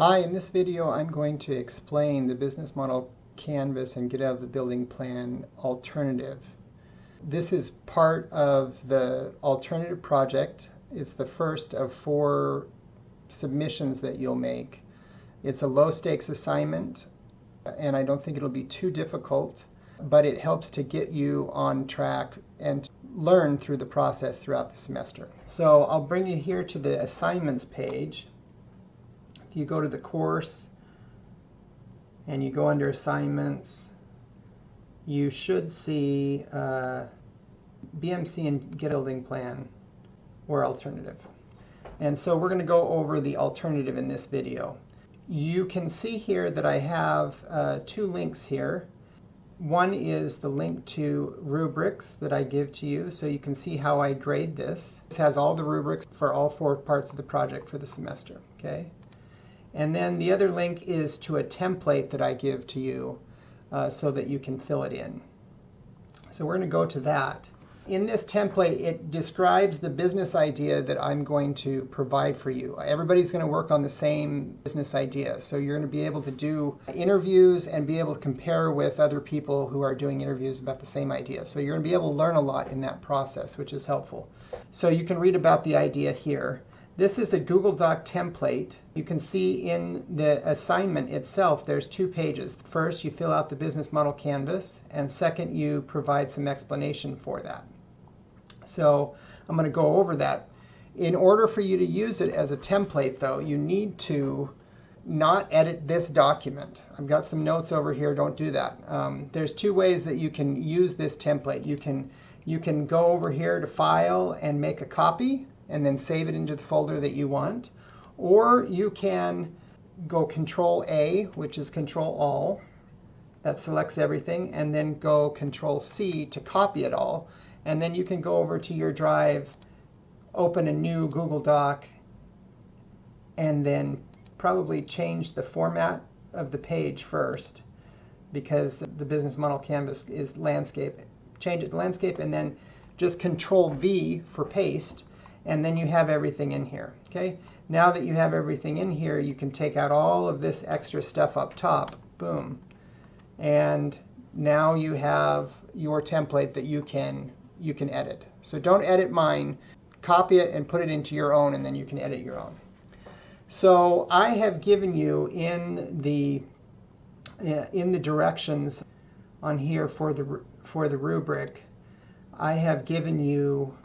Hi, in this video I'm going to explain the business model canvas and get out of the building plan alternative. This is part of the alternative project. It's the first of 4 submissions that you'll make. It's a low stakes assignment and I don't think it'll be too difficult, but it helps to get you on track and learn through the process throughout the semester. So I'll bring you here to the assignments page. You go to the course and you go under assignments, you should see BMC and get a building plan or alternative. And so we're going to go over the alternative in this video. You can see here that I have 2 links here. One is the link to rubrics that I give to you, so you can see how I grade this. This has all the rubrics for all 4 parts of the project for the semester. Okay. And then the other link is to a template that I give to you so that you can fill it in. So we're going to go to that. In this template, it describes the business idea that I'm going to provide for you. Everybody's going to work on the same business idea. So you're going to be able to do interviews and be able to compare with other people who are doing interviews about the same idea. So you're going to be able to learn a lot in that process, which is helpful. So you can read about the idea here. This is a Google Doc template. You can see in the assignment itself, there's 2 pages. First, you fill out the business model canvas, and second, you provide some explanation for that. So I'm going to go over that. In order for you to use it as a template, though, you need to not edit this document. I've got some notes over here. Don't do that. There's 2 ways that you can use this template. You can go over here to File and make a copy, and then save it into the folder that you want. Or you can go Control A, which is Control All. That selects everything. And then go Control C to copy it all. And then you can go over to your drive, open a new Google Doc, and then probably change the format of the page first, because the business model canvas is landscape. Change it to landscape, and then just Control V for paste. And then you have everything in here. Okay. Now that you have everything in here, you can take out all of this extra stuff up top. Boom. And now you have your template that you can edit. So don't edit mine. Copy it and put it into your own, and then you can edit your own. So I have given you in the directions on here for the rubric, I have given you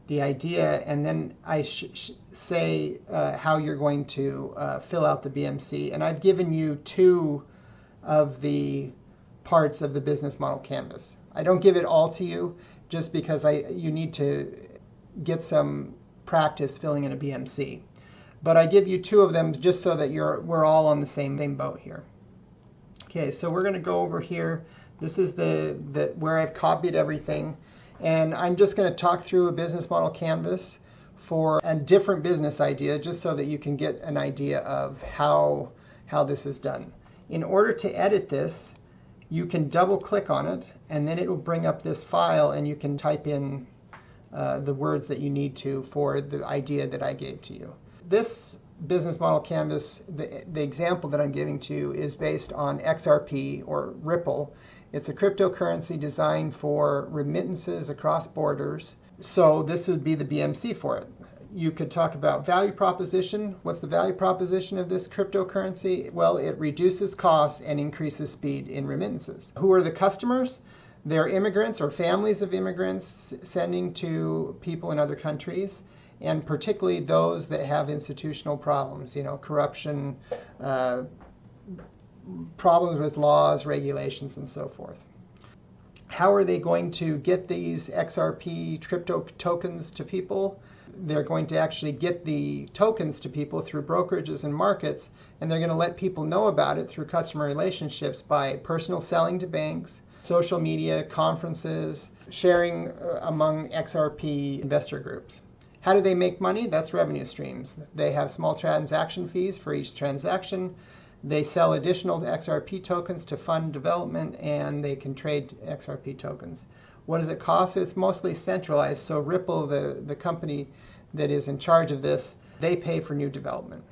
the idea, and then I say how you're going to fill out the BMC. And I've given you 2 of the parts of the business model canvas. I don't give it all to you just because you need to get some practice filling in a BMC. But I give you 2 of them just so that we're all on the same boat here. Okay, so we're going to go over here. This is the where I've copied everything. And I'm just going to talk through a business model canvas for a different business idea, just so that you can get an idea of how this is done. In order to edit this, you can double click on it, and then it will bring up this file, and you can type in the words that you need to for the idea that I gave to you. This business model canvas, the example that I'm giving to you, is based on XRP or Ripple. It's a cryptocurrency designed for remittances across borders. So this would be the BMC for it. You could talk about value proposition. What's the value proposition of this cryptocurrency? Well, it reduces costs and increases speed in remittances. Who are the customers? They're immigrants or families of immigrants sending to people in other countries, and particularly those that have institutional problems, corruption, problems with laws, regulations, and so forth. How are they going to get these XRP crypto tokens to people? They're going to actually get the tokens to people through brokerages and markets, and they're going to let people know about it through customer relationships by personal selling to banks, social media, conferences, sharing among XRP investor groups. How do they make money? That's revenue streams. They have small transaction fees for each transaction. They sell additional XRP tokens to fund development, and they can trade XRP tokens. What does it cost? It's mostly centralized. So Ripple, the company that is in charge of this, they pay for new development.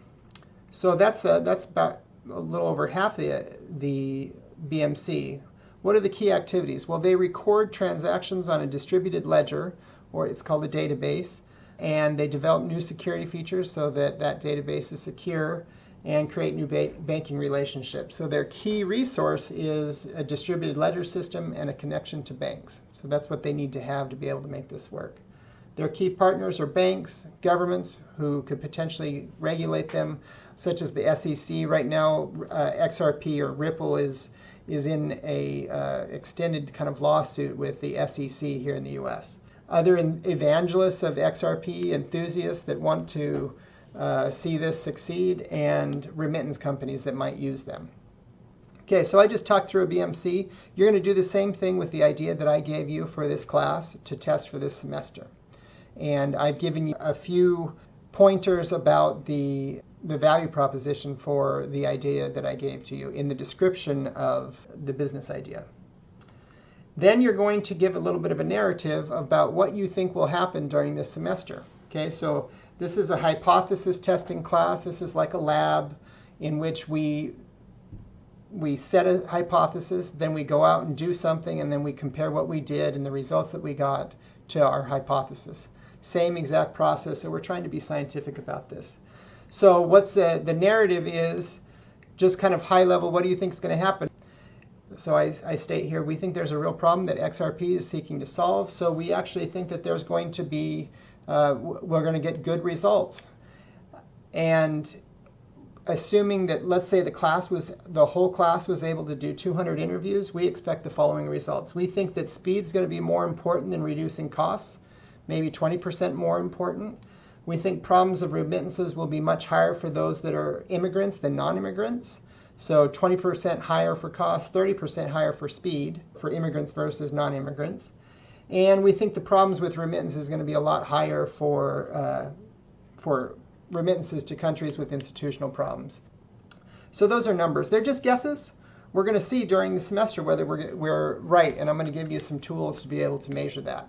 So that's about a little over half the BMC. What are the key activities? Well, they record transactions on a distributed ledger, or it's called a database, and they develop new security features so that that database is secure and create new banking relationships. So their key resource is a distributed ledger system and a connection to banks. So that's what they need to have to be able to make this work. Their key partners are banks, governments who could potentially regulate them, such as the SEC. Right now, XRP or Ripple is in a extended kind of lawsuit with the SEC here in the US. Other evangelists of XRP, enthusiasts that want to see this succeed, and remittance companies that might use them. Okay, so I just talked through a BMC. You're going to do the same thing with the idea that I gave you for this class to test for this semester. And I've given you a few pointers about the value proposition for the idea that I gave to you in the description of the business idea. Then you're going to give a little bit of a narrative about what you think will happen during this semester. Okay, so this is a hypothesis testing class. This is like a lab in which we set a hypothesis, then we go out and do something, and then we compare what we did and the results that we got to our hypothesis. Same exact process, so we're trying to be scientific about this. So what's the narrative is just kind of high level, what do you think is going to happen? So I state here, we think there's a real problem that XRP is seeking to solve, so we actually think that there's going to be, we're going to get good results. And assuming that, let's say the whole class was able to do 200 interviews, we expect the following results. We think that speed's going to be more important than reducing costs, maybe 20% more important. We think problems of remittances will be much higher for those that are immigrants than non-immigrants. So 20% higher for cost, 30% higher for speed for immigrants versus non-immigrants. And we think the problems with remittances is going to be a lot higher for remittances to countries with institutional problems. So those are numbers. They're just guesses. We're going to see during the semester whether we're right, and I'm going to give you some tools to be able to measure that.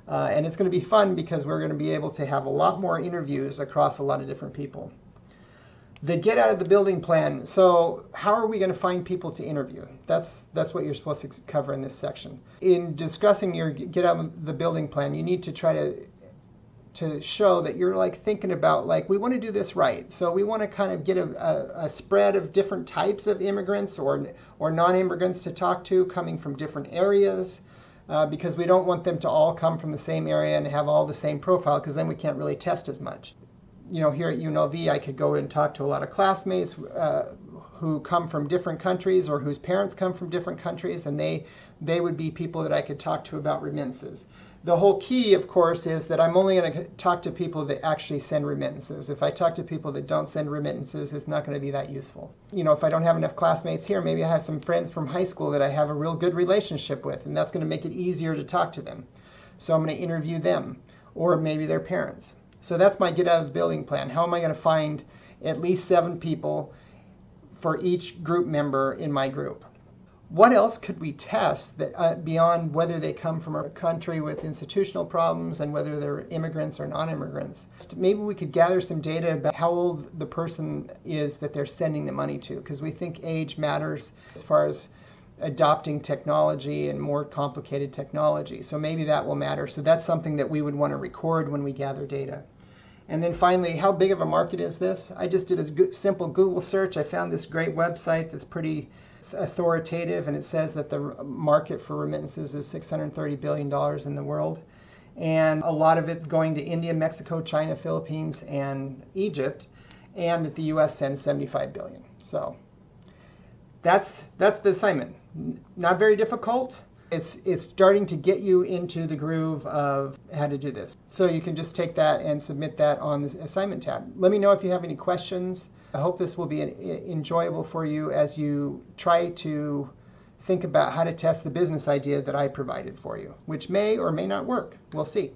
And it's going to be fun because we're going to be able to have a lot more interviews across a lot of different people. The get out of the building plan. So how are we going to find people to interview? That's what you're supposed to cover in this section. In discussing your get out of the building plan, you need to try to show that you're like thinking about, like, we want to do this right. So we want to kind of get a spread of different types of immigrants or non-immigrants to talk to coming from different areas. Because we don't want them to all come from the same area and have all the same profile, because then we can't really test as much. You know, here at UNLV, I could go and talk to a lot of classmates who come from different countries or whose parents come from different countries, and they would be people that I could talk to about remittances. The whole key, of course, is that I'm only going to talk to people that actually send remittances. If I talk to people that don't send remittances, it's not going to be that useful. You know, if I don't have enough classmates here, maybe I have some friends from high school that I have a real good relationship with, and that's going to make it easier to talk to them. So I'm going to interview them, or maybe their parents. So that's my get out of the building plan. How am I going to find at least 7 people for each group member in my group? What else could we test that beyond whether they come from a country with institutional problems and whether they're immigrants or non-immigrants? Maybe we could gather some data about how old the person is that they're sending the money to, because we think age matters as far as adopting technology and more complicated technology. So maybe that will matter. So that's something that we would want to record when we gather data. And then finally, how big of a market is this? I just did a simple Google search. I found this great website that's pretty authoritative, and it says that the market for remittances is $630 billion in the world. And a lot of it going to India, Mexico, China, Philippines, and Egypt, and that the US sends $75 billion. So that's the assignment. Not very difficult. It's starting to get you into the groove of how to do this. So you can just take that and submit that on the assignment tab. Let me know if you have any questions. I hope this will be enjoyable for you as you try to think about how to test the business idea that I provided for you, which may or may not work. We'll see.